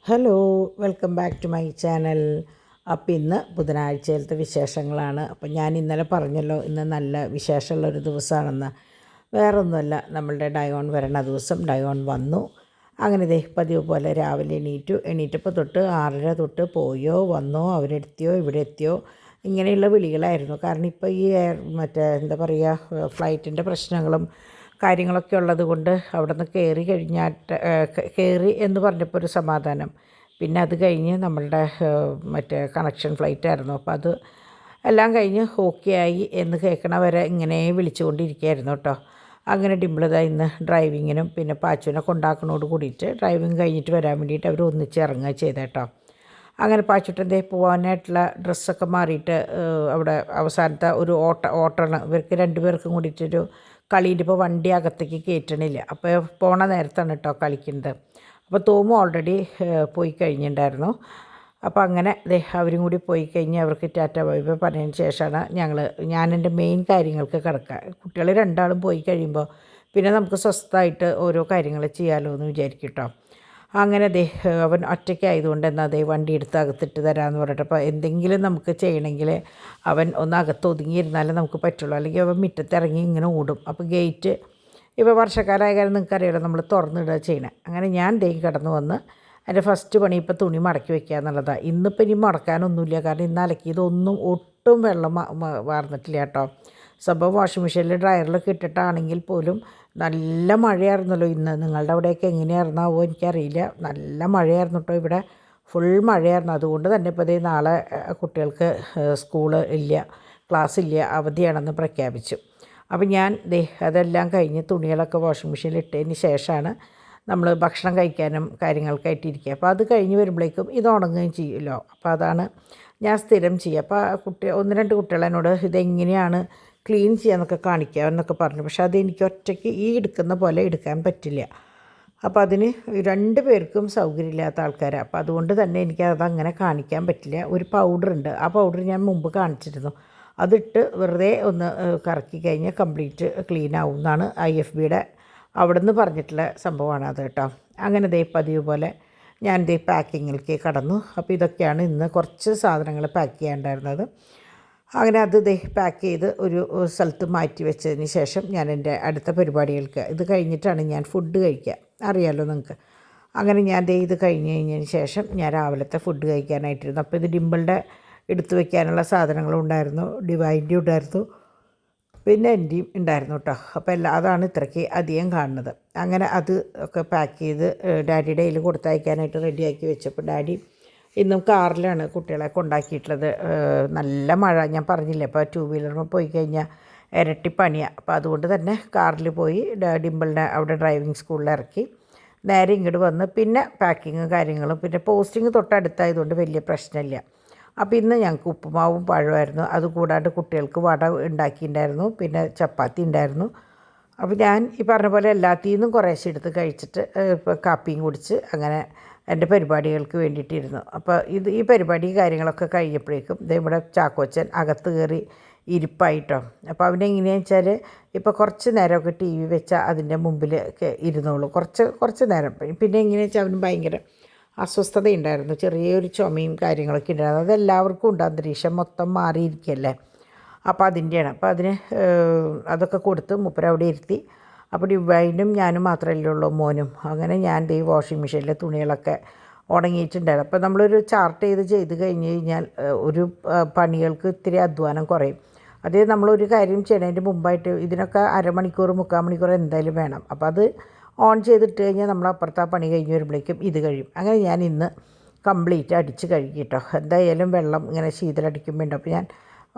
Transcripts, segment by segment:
Hello, welcome back to my channel. അപ്പോൾ ഇന്ന് ബുധനാഴ്ചയിലത്തെ വിശേഷങ്ങളാണ്. അപ്പോൾ ഞാൻ ഇന്നലെ പറഞ്ഞല്ലോ ഇന്ന് നല്ല വിശേഷമുള്ളൊരു ദിവസമാണെന്ന്. വേറൊന്നുമല്ല, നമ്മളുടെ ഡയോൺ വരണ ദിവസം ഡയോൺ വന്നു. അങ്ങനെ ദേ പതിവ് പോലെ രാവിലെ എണീറ്റപ്പോൾ തൊട്ട് 6:30 തൊട്ട് പോയോ വന്നോ അവരെത്തിയോ ഇവിടെ എത്തിയോ ഇങ്ങനെയുള്ള വിളികളായിരുന്നു. കാരണം ഇപ്പോൾ ഈ എന്താ പറയുക, ഫ്ലൈറ്റിൻ്റെ പ്രശ്നങ്ങളും കാര്യങ്ങളൊക്കെ ഉള്ളത് കൊണ്ട് അവിടെ നിന്ന് കയറി കഴിഞ്ഞാട്ട് കയറി എന്ന് പറഞ്ഞപ്പോൾ ഒരു സമാധാനം. പിന്നെ അത് കഴിഞ്ഞ് നമ്മളുടെ കണക്ഷൻ ഫ്ലൈറ്റ് ആയിരുന്നു. അപ്പോൾ അത് എല്ലാം കഴിഞ്ഞ് ഓക്കെ ആയി എന്ന് കേൾക്കണ വരെ ഇങ്ങനെ വിളിച്ചുകൊണ്ടിരിക്കുകയായിരുന്നു കേട്ടോ. അങ്ങനെ ഡിംപിളിതാ ഇന്ന് ഡ്രൈവിങ്ങിനും പിന്നെ പാച്ചുവിനെ കൊണ്ടാക്കണോട് കൂടിയിട്ട് ഡ്രൈവിങ് കഴിഞ്ഞിട്ട് വരാൻ വേണ്ടിയിട്ട് അവർ ഒന്നിച്ച് ഇറങ്ങുക ചെയ്തേട്ടോ. അങ്ങനെ പാച്ചുട്ടൻ്റെ പോകാനായിട്ടുള്ള ഡ്രസ്സൊക്കെ മാറിയിട്ട് അവിടെ അവസാനത്തെ ഒരു ഓട്ടമാണ് ഇവർക്ക് രണ്ടുപേർക്കും കൂടിയിട്ടൊരു കളീൻ്റെ. ഇപ്പോൾ വണ്ടി അകത്തേക്ക് കയറ്റണില്ല. അപ്പോൾ പോണ നേരത്താണ് കേട്ടോ കളിക്കുന്നത്. അപ്പോൾ തോമു ഓൾറെഡി പോയി കഴിഞ്ഞിട്ടുണ്ടായിരുന്നു. അപ്പോൾ അങ്ങനെ അവരും കൂടി പോയി കഴിഞ്ഞ് അവർക്ക് ടാറ്റ ബൈ ബൈ പറഞ്ഞതിന് ശേഷമാണ് ഞാൻ എൻ്റെ മെയിൻ കാര്യങ്ങൾക്ക് കിടക്കുക. കുട്ടികൾ രണ്ടാളും പോയി കഴിയുമ്പോൾ പിന്നെ നമുക്ക് സ്വസ്ഥമായിട്ട് ഓരോ കാര്യങ്ങൾ ചെയ്യാമല്ലോ എന്ന് വിചാരിക്കും കേട്ടോ. അങ്ങനെ അവൻ ഒറ്റയ്ക്കായതുകൊണ്ട് എന്നാൽ വണ്ടി എടുത്ത് അകത്തിട്ട് തരാമെന്ന് പറഞ്ഞിട്ട്, അപ്പോൾ എന്തെങ്കിലും നമുക്ക് ചെയ്യണമെങ്കിൽ അവൻ ഒന്ന് അകത്ത് ഒതുങ്ങിയിരുന്നാലേ നമുക്ക് പറ്റുള്ളൂ. അല്ലെങ്കിൽ അവൻ മുറ്റത്തിറങ്ങി ഇങ്ങനെ ഓടും. അപ്പോൾ ഗേറ്റ് ഇപ്പോൾ വർഷക്കാലമായ കാര്യം നിങ്ങൾക്കറിയാലോ, നമ്മൾ തുറന്നിടുക ചെയ്യണേ. അങ്ങനെ ഞാൻ കടന്നു വന്ന് എൻ്റെ ഫസ്റ്റ് പണി ഇപ്പോൾ തുണി മടക്കി വയ്ക്കുക എന്നുള്ളതാണ്. ഇന്നിപ്പോൾ ഇനി മടക്കാനൊന്നുമില്ല, കാരണം ഇന്ന് അലക്കിയതൊന്നും ഒട്ടും വെള്ളം വാർന്നിട്ടില്ല കേട്ടോ. സംഭവം വാഷിംഗ് മെഷീനിൽ ഡ്രയറിലൊക്കെ ഇട്ടിട്ടാണെങ്കിൽ പോലും നല്ല മഴയായിരുന്നല്ലോ ഇന്ന്. നിങ്ങളുടെ അവിടെയൊക്കെ എങ്ങനെയായിരുന്നാവോ എനിക്കറിയില്ല. നല്ല മഴയായിരുന്നു കേട്ടോ, ഇവിടെ ഫുൾ മഴയായിരുന്നു. അതുകൊണ്ട് തന്നെ ഇപ്പോൾ നാളെ കുട്ടികൾക്ക് സ്കൂള് ഇല്ല, ക്ലാസ് ഇല്ല, അവധിയാണെന്ന് പ്രഖ്യാപിച്ചു. അപ്പം ഞാൻ അതെല്ലാം കഴിഞ്ഞ് തുണികളൊക്കെ വാഷിംഗ് മെഷീനിൽ ഇട്ടതിന് ശേഷമാണ് നമ്മൾ ഭക്ഷണം കഴിക്കാനും കാര്യങ്ങൾക്കായിട്ടിരിക്കുക. അപ്പോൾ അത് കഴിഞ്ഞ് വരുമ്പോഴേക്കും ഇത് ഉണങ്ങുകയും ചെയ്യുമല്ലോ. അപ്പോൾ അതാണ് ഞാൻ സ്ഥിരം ചെയ്യുക. അപ്പോൾ ഒന്ന് രണ്ട് കുട്ടികൾ എന്നോട് ഇതെങ്ങനെയാണ് ക്ലീൻ ചെയ്യാമെന്നൊക്കെ കാണിക്കുക എന്നൊക്കെ പറഞ്ഞു. പക്ഷേ അതെനിക്ക് ഒറ്റയ്ക്ക് ഈ എടുക്കുന്ന പോലെ എടുക്കാൻ പറ്റില്ല. അപ്പോൾ അതിന് രണ്ട് പേർക്കും സൗകര്യമില്ലാത്ത ആൾക്കാരാണ്. അപ്പോൾ അതുകൊണ്ട് തന്നെ എനിക്കതങ്ങനെ കാണിക്കാൻ പറ്റില്ല. ഒരു പൗഡറുണ്ട്, ആ പൗഡർ ഞാൻ മുമ്പ് കാണിച്ചിരുന്നു. അതിട്ട് വെറുതെ ഒന്ന് കറക്കി കഴിഞ്ഞാൽ കംപ്ലീറ്റ് ക്ലീൻ ആവും എന്നാണ് IFBയുടെ അവിടെ നിന്ന് പറഞ്ഞിട്ടുള്ള സംഭവമാണ് അത് കേട്ടോ. അങ്ങനെ പതിവ് പോലെ ഞാൻ പാക്കിങ്ങിലേക്ക് കടന്നു. അപ്പോൾ ഇതൊക്കെയാണ് ഇന്ന് കുറച്ച് സാധനങ്ങൾ പാക്ക് ചെയ്യാനുണ്ടായിരുന്നത്. അങ്ങനെ അത് പാക്ക് ചെയ്ത് ഒരു സ്ഥലത്ത് മാറ്റി വെച്ചതിന് ശേഷം ഞാൻ എൻ്റെ അടുത്ത പരിപാടികൾക്ക് ഇത് കഴിഞ്ഞിട്ടാണ് ഞാൻ ഫുഡ് കഴിക്കുക, അറിയാമല്ലോ നിങ്ങൾക്ക്. അങ്ങനെ ഞാൻ ഇത് കഴിഞ്ഞ് കഴിഞ്ഞതിന് ശേഷം ഞാൻ രാവിലത്തെ ഫുഡ് കഴിക്കാനായിട്ടിരുന്നു. അപ്പോൾ ഇത് ഡിംപിളുടെ എടുത്തു വയ്ക്കാനുള്ള സാധനങ്ങളും ഉണ്ടായിരുന്നു, ഡിവൈൻ്റെ ഉണ്ടായിരുന്നു, പിന്നെ എൻ്റെയും ഉണ്ടായിരുന്നു കേട്ടോ. അപ്പോൾ അതാണ് ഇത്രയ്ക്ക് അധികം കാണുന്നത്. അങ്ങനെ അത് ഒക്കെ പാക്ക് ചെയ്ത് ഡാഡിയുടെ കയ്യിൽ കൊടുത്തയക്കാനായിട്ട് റെഡിയാക്കി വെച്ചപ്പോൾ ഡാഡി ഇന്നും കാറിലാണ് കുട്ടികളെ കൊണ്ടാക്കിയിട്ടുള്ളത്. നല്ല മഴ, ഞാൻ പറഞ്ഞില്ലേ, അപ്പോൾ 2 വീലറിൽ പോയി കഴിഞ്ഞാൽ ഇരട്ടി പണിയാണ്. അപ്പോൾ അതുകൊണ്ട് തന്നെ കാറിൽ പോയി ഡിംപിളിനെ അവിടെ ഡ്രൈവിംഗ് സ്കൂളിൽ ഇറക്കി നേരെ ഇങ്ങോട്ട് വന്ന് പിന്നെ പാക്കിങ്ങും കാര്യങ്ങളും, പിന്നെ പോസ്റ്റിങ് തൊട്ടടുത്തായതുകൊണ്ട് വലിയ പ്രശ്നമില്ല. അപ്പോൾ ഇന്ന് ഞങ്ങൾക്ക് ഉപ്പുമാവും പഴമായിരുന്നു. അതുകൂടാണ്ട് കുട്ടികൾക്ക് വട ഉണ്ടാക്കിയിട്ടുണ്ടായിരുന്നു, പിന്നെ ചപ്പാത്തി ഉണ്ടായിരുന്നു. അപ്പോൾ ഞാൻ ഈ പറഞ്ഞ പോലെ എല്ലാത്തിൽ നിന്നും കുറേശ്ശെ എടുത്ത് കഴിച്ചിട്ട് ഇപ്പോൾ കാപ്പിയും കുടിച്ച് അങ്ങനെ എൻ്റെ പരിപാടികൾക്ക് വേണ്ടിയിട്ടിരുന്നു. അപ്പോൾ ഈ പരിപാടി കാര്യങ്ങളൊക്കെ കഴിഞ്ഞപ്പോഴേക്കും ഇവിടെ ചാക്കോച്ചൻ അകത്ത് കയറി ഇരിപ്പായിട്ടോ. അപ്പോൾ അവനെങ്ങനെയാണെന്ന് വെച്ചാൽ ഇപ്പോൾ കുറച്ച് നേരമൊക്കെ TV വെച്ചാൽ അതിൻ്റെ മുമ്പിൽ ഇരുന്നോളൂ, കുറച്ച് നേരം. പിന്നെ എങ്ങനെയാണെന്ന് വെച്ചാൽ അവന് ഭയങ്കര അസ്വസ്ഥതയുണ്ടായിരുന്നു, ചെറിയൊരു ചുമയും കാര്യങ്ങളൊക്കെ ഉണ്ടായിരുന്നു. അതെല്ലാവർക്കും ഉണ്ട്, അന്തരീക്ഷം മൊത്തം മാറിയിരിക്കുകയല്ലേ. അപ്പോൾ അതിൻ്റെയാണ്. അപ്പോൾ അതൊക്കെ കൊടുത്ത് മൂപ്പര് അവിടെ ഇരുത്തി. അപ്പോൾ ഡിവൈനും ഞാനും മാത്രമല്ലേ ഉള്ളൂ, മോനും. അങ്ങനെ ഞാൻ വാഷിംഗ് മെഷീനിലെ തുണികളൊക്കെ ഉണങ്ങിയിട്ടുണ്ടായിരുന്നു. അപ്പോൾ നമ്മളൊരു ചാർട്ട് ചെയ്ത് കഴിഞ്ഞ് കഴിഞ്ഞാൽ ഒരു പണികൾക്ക് ഇത്തിരി അധ്വാനം കുറയും. അതേ നമ്മളൊരു കാര്യം ചെയ്യണതിൻ്റെ മുമ്പായിട്ട് ഇതിനൊക്കെ അരമണിക്കൂർ 3/4 മണിക്കൂർ എന്തായാലും വേണം. അപ്പോൾ അത് ഓൺ ചെയ്തിട്ട് കഴിഞ്ഞാൽ നമ്മൾ അപ്പുറത്ത് ആ പണി കഴിഞ്ഞ് വരുമ്പോഴേക്കും ഇത് കഴിയും. അങ്ങനെ ഞാൻ ഇന്ന് കംപ്ലീറ്റ് അടിച്ച് കഴുകി കേട്ടോ. എന്തായാലും വെള്ളം ഇങ്ങനെ ശീതളടിക്കുമ്പോൾ ഉണ്ട്. അപ്പോൾ ഞാൻ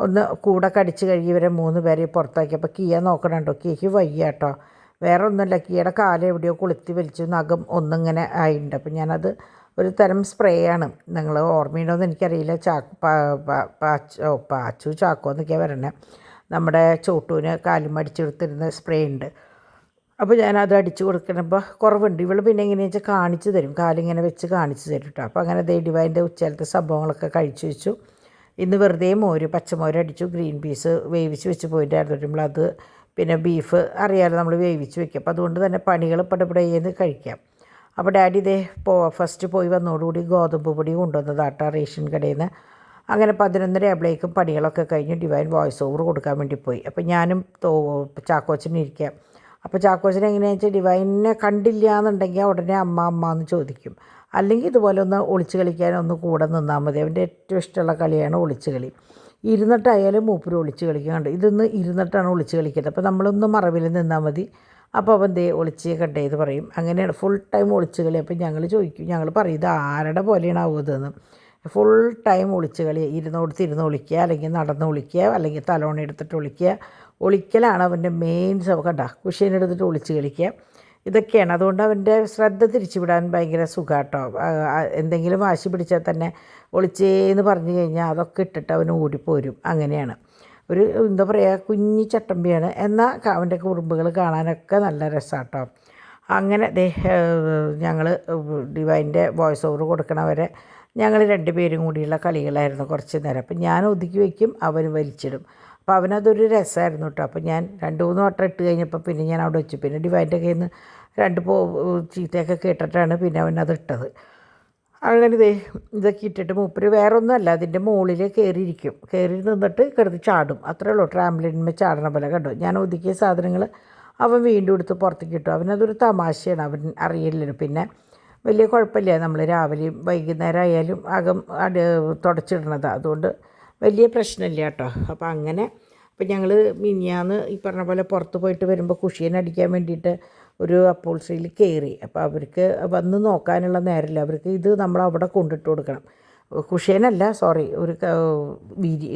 ഒന്ന് കൂടൊക്കെ അടിച്ച് കഴുകി ഇവരെ 3 പേരെ പുറത്താക്കി. അപ്പോൾ കിയ നോക്കണുണ്ടോ, കിയയ്ക്ക് വയ്യ കേട്ടോ. വേറെ ഒന്നുമില്ല, കിയയുടെ കാല് എവിടെയോ കൊളുത്തി വലിച്ചു, നഖം ഒന്നിങ്ങനെ ആയിട്ടുണ്ട്. അപ്പോൾ ഞാനത് ഒരു തരം സ്പ്രേ ആണ്, നിങ്ങൾ ഓർമ്മയുണ്ടോയെന്ന് എനിക്കറിയില്ല. പാച്ചു ചാക്കോ എന്നൊക്കെയാണ് വരണേ. നമ്മുടെ ചോട്ടൂന് കാലും അടിച്ചെടുത്തിരുന്ന സ്പ്രേ ഉണ്ട്. അപ്പോൾ ഞാനത് അടിച്ച് കൊടുക്കുമ്പോൾ കുറവുണ്ട്. ഇവൾ പിന്നെ എങ്ങനെയാണെന്ന് വെച്ചാൽ കാണിച്ച് തരും, കാലിങ്ങനെ വെച്ച് കാണിച്ച് തരും കേട്ടോ. അപ്പോൾ അങ്ങനെ ഡിവൈൻ്റെ ഉച്ചയിലത്തെ സംഭവങ്ങളൊക്കെ കഴിച്ചു വെച്ചു. ഇന്ന് വെറുതെ പച്ചമോര് അടിച്ചു, ഗ്രീൻ പീസ് വേവിച്ച് വെച്ച് പോയിട്ടായിരുന്നു. അത് പിന്നെ ബീഫ് അറിയാമല്ലോ നമ്മൾ വേവിച്ച് വെക്കും. അപ്പോൾ അതുകൊണ്ട് തന്നെ പണികൾ പടപടയെന്ന് കഴിക്കാം. അപ്പോൾ ഡാഡി ഇതേ ഫസ്റ്റ് പോയി വന്നതോടുകൂടി ഗോതമ്പ് പൊടി കൊണ്ടുവന്നതാട്ടോ റേഷൻ കടയിൽ നിന്ന്. അങ്ങനെ 11:30 ആയപ്പോഴേക്കും പണികളൊക്കെ കഴിഞ്ഞ് ഡിവൈൻ വോയിസ് ഓവർ കൊടുക്കാൻ വേണ്ടി പോയി. അപ്പോൾ ഞാനും ചാക്കോച്ചനും ഇരിക്കാം. അപ്പോൾ ചാക്കോച്ചൻ എങ്ങനെയാണെന്ന് വെച്ചാൽ ഡിവൈനെ കണ്ടില്ല എന്നുണ്ടെങ്കിൽ ഉടനെ അമ്മ അമ്മ എന്ന് ചോദിക്കും. അല്ലെങ്കിൽ ഇതുപോലെ ഒന്ന് ഒളിച്ച് കളിക്കാനൊന്ന് കൂടെ നിന്നാൽ മതി. അവൻ്റെ ഏറ്റവും ഇഷ്ടമുള്ള കളിയാണ് ഒളിച്ച് കളി. ഇരുന്നിട്ടായാലും മൂപ്പര് ഒളിച്ച് കളിക്കുന്നുണ്ട്. ഇതൊന്ന് ഇരുന്നിട്ടാണ് ഒളിച്ച് കളിക്കുന്നത്. അപ്പോൾ നമ്മളൊന്ന് മറവിൽ നിന്നാൽ മതി. അപ്പോൾ അവൻ ദേ ഒളിച്ച് കണ്ടേ എന്ന് പറയും. അങ്ങനെയാണ് ഫുൾ ടൈം ഒളിച്ച് കളി. അപ്പോൾ ഞങ്ങൾ ചോദിക്കും, ഞങ്ങൾ പറയും ഇത് ആരുടെ പോലെയാണ് ആവുന്നതെന്ന്. ഫുൾ ടൈം ഒളിച്ച് കളി. ഇരുന്ന് ഒളിക്കുക, അല്ലെങ്കിൽ നടന്ന് ഒളിക്കുക, അല്ലെങ്കിൽ തലോണ എടുത്തിട്ട് ഒളിക്കുക. ഒളിക്കലാണ് അവൻ്റെ മെയിൻ കണ്ട കുഷീനെടുത്തിട്ട് ഒളിച്ച് കളിക്കുക. ഇതൊക്കെയാണ്. അതുകൊണ്ട് അവൻ്റെ ശ്രദ്ധ തിരിച്ചുവിടാൻ ഭയങ്കര സുഖാട്ടോ. എന്തെങ്കിലും വാശി പിടിച്ചാൽ തന്നെ ഒളിച്ചേന്ന് പറഞ്ഞു കഴിഞ്ഞാൽ അതൊക്കെ ഇട്ടിട്ട് അവന് ഓടിപ്പോരും. അങ്ങനെയാണ്. ഒരു എന്താ പറയുക, കുഞ്ഞി ചട്ടമ്പിയാണ്. എന്നാൽ അവൻ്റെ കുറുമ്പുകൾ കാണാനൊക്കെ നല്ല രസമാട്ടോ. അങ്ങനെ ഞങ്ങൾ ഡിവൈൻ്റെ വോയിസ് ഓവർ കൊടുക്കണവരെ ഞങ്ങൾ 2 പേരും കൂടിയുള്ള കളികളായിരുന്നു കുറച്ച് നേരം. അപ്പം ഞാൻ ഒതുക്കി വയ്ക്കും, അവൻ വലിച്ചിടും. അപ്പോൾ അവനതൊരു രസമായിരുന്നു കേട്ടോ. അപ്പോൾ ഞാൻ 2-3 വട്ടം ഇട്ട് കഴിഞ്ഞപ്പോൾ പിന്നെ ഞാൻ അവിടെ വെച്ചു. പിന്നെ ഡിവൈൻ്റെ കയ്യിൽ നിന്ന് 2 ചീത്തയൊക്കെ കേട്ടിട്ടാണ് പിന്നെ അവനത് ഇട്ടത്. അങ്ങനെ ഇതൊക്കെ ഇട്ടിട്ട് മൂപ്പര് വേറെ ഒന്നുമല്ല, അതിൻ്റെ മുകളിൽ കയറിയിരിക്കും. കയറി നിന്നിട്ട് കിടന്ന് ചാടും. അത്രേ ഉള്ളൂ. ട്രാംബ്ലിന്മേൽ ചാടണ പോലെ കണ്ടോ. ഞാൻ ഒതുക്കിയ സാധനങ്ങൾ അവൻ വീണ്ടും എടുത്ത് പുറത്തേക്ക് ഇട്ടു. അവനതൊരു തമാശയാണ്. അവൻ അറിയില്ലല്ലോ. പിന്നെ വലിയ കുഴപ്പമില്ല. നമ്മൾ രാവിലെയും വൈകുന്നേരം ആയാലും തുടച്ചിടണത്. അതുകൊണ്ട് വലിയ പ്രശ്നമില്ല കേട്ടോ. അപ്പോൾ അങ്ങനെ അപ്പോൾ ഞങ്ങൾ മിനിയാന്ന് ഈ പറഞ്ഞ പോലെ പുറത്ത് പോയിട്ട് വരുമ്പോൾ കുഷിയനടിക്കാൻ വേണ്ടിയിട്ട് ഒരു അപ്പോൾസ്ട്രിയിൽ കയറി. അപ്പോൾ അവർക്ക് വന്ന് നോക്കാനുള്ള നേരമില്ല. അവർക്ക് ഇത് നമ്മൾ അവിടെ കൊണ്ടിട്ട് കൊടുക്കണം. കുഷിയനല്ല, സോറി, ഒരു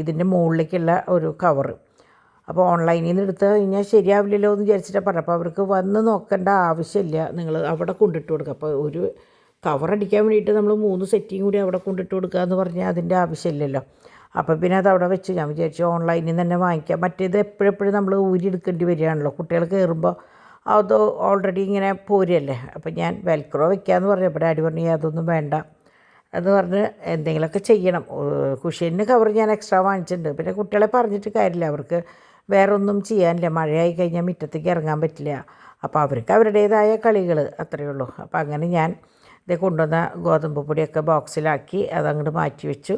ഇതിൻ്റെ മുകളിലേക്കുള്ള ഒരു കവറ്. അപ്പോൾ ഓൺലൈനിൽ നിന്ന് എടുത്ത് കഴിഞ്ഞാൽ ശരിയാവില്ലല്ലോ എന്ന് വിചാരിച്ചിട്ടാണ് പറഞ്ഞത്. അപ്പോൾ അവർക്ക് വന്ന് നോക്കേണ്ട ആവശ്യമില്ല, നിങ്ങൾ അവിടെ കൊണ്ടിട്ട് കൊടുക്കുക. അപ്പോൾ ഒരു കവറടിക്കാൻ വേണ്ടിയിട്ട് നമ്മൾ 3 സെറ്റിയും കൂടി അവിടെ കൊണ്ടിട്ട് കൊടുക്കുക എന്ന് പറഞ്ഞാൽ അതിൻ്റെ ആവശ്യമില്ലല്ലോ. അപ്പോൾ പിന്നെ അത് അവിടെ വെച്ച് ഞാൻ വിചാരിച്ചു ഓൺലൈനിൽ നിന്ന് തന്നെ വാങ്ങിക്കാം. മറ്റേത് എപ്പോഴെപ്പോഴും നമ്മൾ ഊരിയെടുക്കേണ്ടി വരികയാണല്ലോ. കുട്ടികൾ കയറുമ്പോൾ അത് ഓൾറെഡി ഇങ്ങനെ പോരുകയല്ലേ. അപ്പോൾ ഞാൻ വെൽക്രോ വെക്കാമെന്ന് പറഞ്ഞപ്പോൾ ഡാഡി പറഞ്ഞു അതൊന്നും വേണ്ട എന്ന് പറഞ്ഞ് എന്തെങ്കിലുമൊക്കെ ചെയ്യണം. കുഷ്യന് കവർ ഞാൻ എക്സ്ട്രാ വാങ്ങിച്ചിട്ടുണ്ട്. പിന്നെ കുട്ടികളെ പറഞ്ഞിട്ട് കാര്യമില്ല, അവർക്ക് വേറെ ഒന്നും ചെയ്യാനില്ല. മഴയായി കഴിഞ്ഞാൽ മുറ്റത്തേക്ക് ഇറങ്ങാൻ പറ്റില്ല. അപ്പോൾ അവർക്ക് അവരുടേതായ കളികൾ അത്രയേ ഉള്ളൂ. അപ്പോൾ അങ്ങനെ ഞാൻ കൊണ്ടുവന്ന ഗോതമ്പ് പൊടിയൊക്കെ ബോക്സിലാക്കി അതങ്ങോട്ട് മാറ്റി വെച്ചു.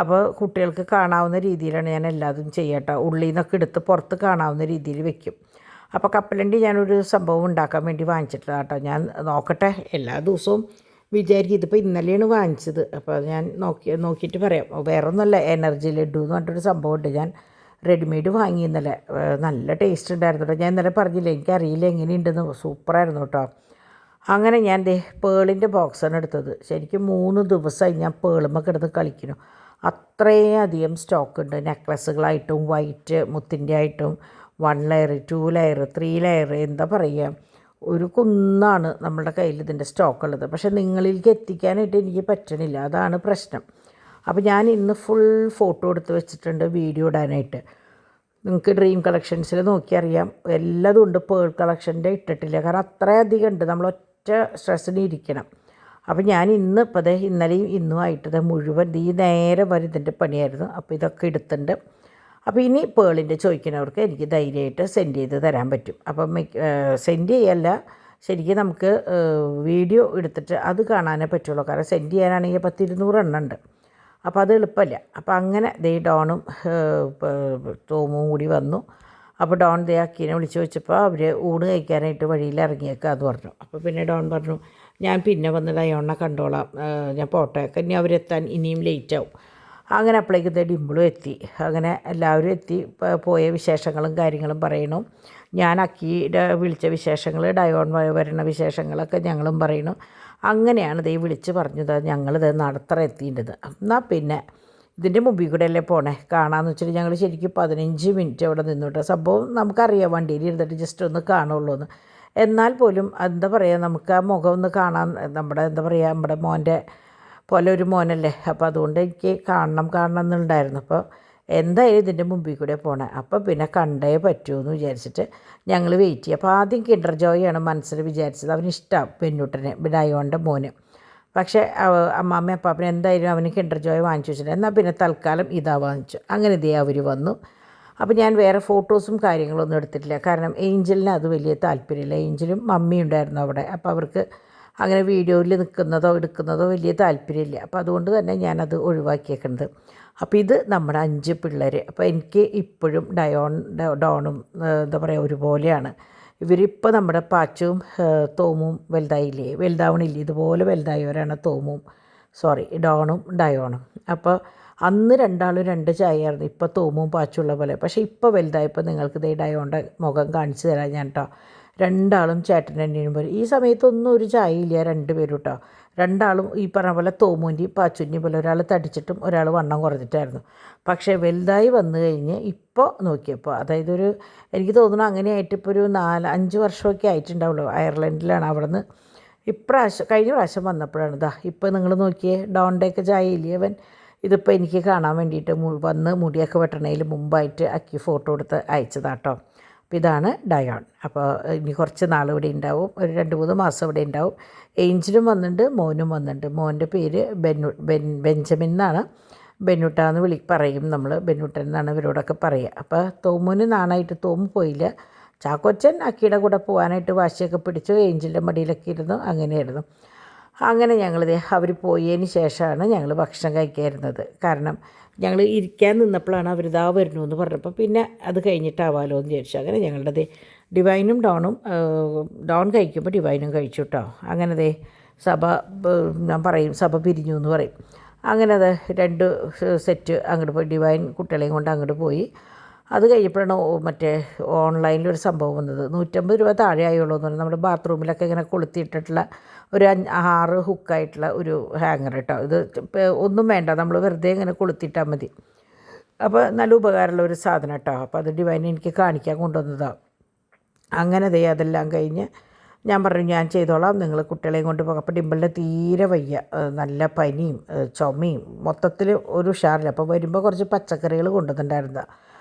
അപ്പോൾ കുട്ടികൾക്ക് കാണാവുന്ന രീതിയിലാണ് ഞാൻ എല്ലാതും ചെയ്യട്ടോ. ഉള്ളിൽ നിന്നൊക്കെ എടുത്ത് പുറത്ത് കാണാവുന്ന രീതിയിൽ വെക്കും. അപ്പോൾ കപ്പലണ്ടി ഞാനൊരു സംഭവം ഉണ്ടാക്കാൻ വേണ്ടി വാങ്ങിച്ചിട്ടില്ല കേട്ടോ. ഞാൻ നോക്കട്ടെ, എല്ലാ ദിവസവും വിചാരിക്കും. ഇതിപ്പോൾ ഇന്നലെയാണ് വാങ്ങിച്ചത്. അപ്പോൾ ഞാൻ നോക്കിയിട്ട് പറയാം. വേറെ ഒന്നുമല്ല, എനർജി ലഡു എന്ന് പറഞ്ഞിട്ടൊരു സംഭവമുണ്ട്. ഞാൻ റെഡിമെയ്ഡ് വാങ്ങി ഇന്നലെ. നല്ല ടേസ്റ്റ് ഉണ്ടായിരുന്നു കേട്ടോ. ഞാൻ ഇന്നലെ പറഞ്ഞില്ല, എനിക്കറിയില്ല എങ്ങനെയുണ്ടെന്ന്. സൂപ്പറായിരുന്നു കേട്ടോ. അങ്ങനെ ഞാൻ പേളിൻ്റെ ബോക്സാണ് എടുത്തത്. ശരിക്കും 3 ദിവസമായി ഞാൻ പേളുമ്മ കിടന്ന് കളിക്കുന്നു. അത്രയും അധികം സ്റ്റോക്ക് ഉണ്ട്. നെക്ലസ്സുകളായിട്ടും വൈറ്റ് മുത്തിൻ്റെ ആയിട്ടും 1 ലെയർ 2 ലെയർ 3 ലെയർ എന്താ പറയുക, ഒരു കുന്നാണ് നമ്മളുടെ കയ്യിൽ ഇതിൻ്റെ സ്റ്റോക്ക് ഉള്ളത്. പക്ഷേ നിങ്ങളിലേക്ക് എത്തിക്കാനായിട്ട് എനിക്ക് പറ്റണില്ല, അതാണ് പ്രശ്നം. അപ്പോൾ ഞാൻ ഇന്ന് ഫുൾ ഫോട്ടോ എടുത്ത് വെച്ചിട്ടുണ്ട് വീഡിയോ ഇടാനായിട്ട്. നിങ്ങൾക്ക് ഡ്രീം കളക്ഷൻസിൽ നോക്കിയറിയാം, എല്ലാതും ഉണ്ട്. പേൾ കളക്ഷൻ്റെ ഇട്ടിട്ടില്ല, കാരണം അത്രയധികം ഉണ്ട്. നമ്മൾ ഒറ്റ സ്ട്രെസ്സിന് ഇരിക്കണം. അപ്പോൾ ഞാൻ ഇപ്പോൾ ഇന്നലെയും ഇന്നുമായിട്ട് മുഴുവൻ ഈ നേരം വരെ ഇതിൻ്റെ പണിയായിരുന്നു. അപ്പോൾ ഇതൊക്കെ എടുത്തിട്ടുണ്ട്. അപ്പോൾ ഇനി പേളിൻ്റെ ചോദിക്കുന്നവർക്ക് എനിക്ക് ധൈര്യമായിട്ട് സെൻഡ് ചെയ്ത് തരാൻ പറ്റും. അപ്പം സെൻഡ് ചെയ്യല്ല, ശരിക്കും നമുക്ക് വീഡിയോ എടുത്തിട്ട് അത് കാണാനേ പറ്റുള്ളൂ. കാരണം സെൻഡ് ചെയ്യാനാണെങ്കിൽ 10-200 എണ്ണം ഉണ്ട്. അപ്പോൾ അത് എളുപ്പമല്ല. അപ്പോൾ അങ്ങനെ ഡോണും തോമും കൂടി വന്നു. അപ്പോൾ ഡോൺ അക്കീനെ വിളിച്ച് വെച്ചപ്പോൾ അവർ ഊണ് കഴിക്കാനായിട്ട് വഴിയിൽ ഇറങ്ങിയേക്കാന്ന് പറഞ്ഞു. അപ്പോൾ പിന്നെ ഡോൺ പറഞ്ഞു ഞാൻ പിന്നെ വന്ന് ഡയോണിനെ കണ്ടോളാം, ഞാൻ പോട്ടെ, ഇനി അവരെത്താൻ ഇനിയും ലേറ്റാവും. അങ്ങനെ അപ്പോഴേക്ക് ഡിമ്പിളും എത്തി. അങ്ങനെ എല്ലാവരും എത്തി. പോയ വിശേഷങ്ങളും കാര്യങ്ങളും പറയണു. ഞാൻ അക്കിയുടെ വിളിച്ച വിശേഷങ്ങൾ, ഡയോൺ വരുന്ന വിശേഷങ്ങളൊക്കെ ഞങ്ങളും പറയണു. അങ്ങനെയാണ് വിളിച്ച് പറഞ്ഞത് ഞങ്ങളിത് നടത്തറ എത്തിയിട്ടത്. എന്നാൽ പിന്നെ ഇതിൻ്റെ മുമ്പിൽ കൂടെ അല്ലേ പോണേ, കാണാമെന്ന് വെച്ചിട്ട് ഞങ്ങൾ ശരിക്കും 15 മിനിറ്റ് അവിടെ നിന്നിട്ട്. സംഭവം നമുക്കറിയാം വണ്ടിയിൽ ഇരുന്നിട്ട് ജസ്റ്റ് ഒന്ന് കാണുള്ളൂ എന്ന്. എന്നാൽ പോലും എന്താ പറയുക, നമുക്ക് ആ മുഖം ഒന്ന് കാണാൻ, നമ്മുടെ എന്താ പറയുക, നമ്മുടെ മോൻ്റെ പോലെ ഒരു മോനല്ലേ. അപ്പോൾ അതുകൊണ്ട് എനിക്ക് കാണണം എന്നുണ്ടായിരുന്നു. അപ്പോൾ എന്തായാലും ഇതിൻ്റെ മുമ്പിൽ കൂടെ പോണേ, അപ്പോൾ പിന്നെ കണ്ടേ പറ്റുമെന്ന് വിചാരിച്ചിട്ട് ഞങ്ങൾ വെയിറ്റ് ചെയ്യും. അപ്പോൾ ആദ്യം കിൻഡർ ജോയാണ് മനസ്സിൽ വിചാരിച്ചത്. അവനിഷ്ടമാണ് പെണ്ണുട്ടനെ, ഡയോൻ്റെ മോന്. പക്ഷേ അമ്മാമ്മ അപ്പാപ്പനെ എന്തായാലും അവന് കിൻഡർ ജോയ് വാങ്ങിച്ചു വെച്ചിട്ടുണ്ട്. എന്നാൽ പിന്നെ തൽക്കാലം ഇതാ വാങ്ങിച്ചു. അങ്ങനെ അവർ വന്നു. അപ്പോൾ ഞാൻ വേറെ ഫോട്ടോസും കാര്യങ്ങളൊന്നും എടുത്തിട്ടില്ല, കാരണം ഏഞ്ചലിന് അത് വലിയ താല്പര്യമില്ല. ഏഞ്ചലും മമ്മിയും ഉണ്ടായിരുന്നു അവിടെ. അപ്പോൾ അവർക്ക് അങ്ങനെ വീഡിയോയിൽ നിൽക്കുന്നതോ എടുക്കുന്നതോ വലിയ താല്പര്യമില്ല. അപ്പോൾ അതുകൊണ്ട് തന്നെ ഞാനത് ഒഴിവാക്കിയേക്കുന്നത്. അപ്പോൾ ഇത് നമ്മുടെ 5 പിള്ളേർ. അപ്പോൾ എനിക്ക് ഇപ്പോഴും ഡോണും എന്താ പറയുക ഒരുപോലെയാണ്. ഇവരിപ്പോൾ നമ്മുടെ പാച്ചുവും തോമും വലുതാവണില്ലേ, ഇതുപോലെ വലുതായവരാണ് ഡോണും ഡയോണും. അപ്പോൾ അന്ന് രണ്ടാളും 2 ചായയായിരുന്നു, ഇപ്പോൾ തോമും പാച്ചുള്ള പോലെ. പക്ഷേ ഇപ്പോൾ വലുതായപ്പോൾ നിങ്ങൾക്ക് ഇതേ ഡയോണിൻ്റെ മുഖം കാണിച്ചു തരാം ഞാൻ കേട്ടോ. രണ്ടാളും ചേട്ടൻ്റെ അനിയനും പോലെ. ഈ സമയത്തൊന്നും ഒരു ചായയില്ല രണ്ടുപേരും കേട്ടോ. രണ്ടാളും ഈ പറഞ്ഞ പോലെ തോമുൻ്റെയും പാച്ചുൻ്റെയും പോലെ, ഒരാൾ തടിച്ചിട്ടും ഒരാൾ വണ്ണം കുറഞ്ഞിട്ടായിരുന്നു. പക്ഷേ വലുതായി വന്നു കഴിഞ്ഞ് ഇപ്പോൾ നോക്കിയപ്പോൾ, അതായത് എനിക്ക് തോന്നുന്നു അങ്ങനെയായിട്ട് ഇപ്പോൾ ഒരു 4-5 വർഷമൊക്കെ ആയിട്ടുണ്ടാവുള്ളൂ. അയർലൻഡിലാണ്. അവിടെ നിന്ന് കഴിഞ്ഞ പ്രാവശ്യം വന്നപ്പോഴാണ് ഇപ്പോൾ നിങ്ങൾ നോക്കിയേ, ഡോണിൻ്റെയൊക്കെ ചായയില്ലേ അവൻ. ഇതിപ്പോൾ എനിക്ക് കാണാൻ വേണ്ടിയിട്ട് വന്ന് മുടിയൊക്കെ വെട്ടണതിൽ മുമ്പായിട്ട് അക്കി ഫോട്ടോ എടുത്ത് അയച്ചതാട്ടോ. അപ്പോൾ ഇതാണ് ഡയോൺ. അപ്പോൾ ഇനി കുറച്ച് നാൾ ഇവിടെ ഉണ്ടാവും, ഒരു 2-3 മാസം ഇവിടെ ഉണ്ടാവും. ഏഞ്ചലും വന്നിട്ടുണ്ട്, മോനും വന്നിട്ടുണ്ട്. മോൻ്റെ പേര് ബെഞ്ചമിൻ എന്നാണ്. ബെന്നുട്ടാന്ന് പറയും നമ്മൾ, ബെന്നുട്ടൻ എന്നാണ് ഇവരോടൊക്കെ പറയുക. അപ്പോൾ തോമുന് നാണായിട്ട് തോമു പോയില്ല. ചാക്കോച്ചൻ അക്കിയുടെ കൂടെ പോകാനായിട്ട് വാശിയൊക്കെ പിടിച്ചു, ഏഞ്ചലിൻ്റെ മടിയിലൊക്കെ ഇരുന്നു. അങ്ങനെയായിരുന്നു. അങ്ങനെ അവർ പോയതിന് ശേഷമാണ് ഞങ്ങൾ ഭക്ഷണം കഴിക്കാതിരുന്നത്. കാരണം ഞങ്ങൾ ഇരിക്കാൻ നിന്നപ്പോഴാണ് അവരിതാ വരുന്നു എന്ന് പറഞ്ഞപ്പോൾ പിന്നെ അത് കഴിഞ്ഞിട്ടാവാലോ എന്ന് വിചാരിച്ചു. അങ്ങനെ ഞങ്ങളുടെ ഡിവൈനും ഡോൺ കഴിക്കുമ്പോൾ ഡിവൈനും കഴിച്ചു കേട്ടോ. അങ്ങനെ ഞാൻ പറയും സഭ പിരിഞ്ഞു എന്ന് പറയും. അങ്ങനെ 2 സെറ്റ് അങ്ങോട്ട് പോയി, ഡിവൈൻ കുട്ടികളെയും കൊണ്ട് അങ്ങോട്ട് പോയി. അത് കഴിഞ്ഞപ്പോഴാണ് മറ്റേ ഓൺലൈനിലൊരു സംഭവം വന്നത്. 150 രൂപ താഴെ ആയുള്ളൂ എന്ന് പറഞ്ഞാൽ നമ്മുടെ ബാത്റൂമിലൊക്കെ ഇങ്ങനെ കൊളുത്തിയിട്ടിട്ടുള്ള ഒരു 6 ഹുക്കായിട്ടുള്ള ഒരു ഹാങ്ങർ കേട്ടോ. ഇത് ഒന്നും വേണ്ട, നമ്മൾ വെറുതെ ഇങ്ങനെ കൊളുത്തിയിട്ടാൽ മതി. അപ്പോൾ നല്ല ഉപകാരമുള്ള ഒരു സാധനം കേട്ടോ. അപ്പോൾ അത് ഡിവൈൻ എനിക്ക് കാണിക്കാൻ കൊണ്ടുവന്നതാണ്. അങ്ങനെ അതെല്ലാം കഴിഞ്ഞ് ഞാൻ പറഞ്ഞു ഞാൻ ചെയ്തോളാം, നിങ്ങൾ കുട്ടികളെയും കൊണ്ട് പോകാം. അപ്പോൾ ഡിമ്പിളിന് തീരെ വയ്യ, നല്ല പനിയും ചുമയും, മൊത്തത്തിൽ ഒരു ഉഷാറില്ല. അപ്പോൾ വരുമ്പോൾ കുറച്ച് പച്ചക്കറികൾ കൊണ്ടുവന്നിട്ടുണ്ടായിരുന്നതാണ്.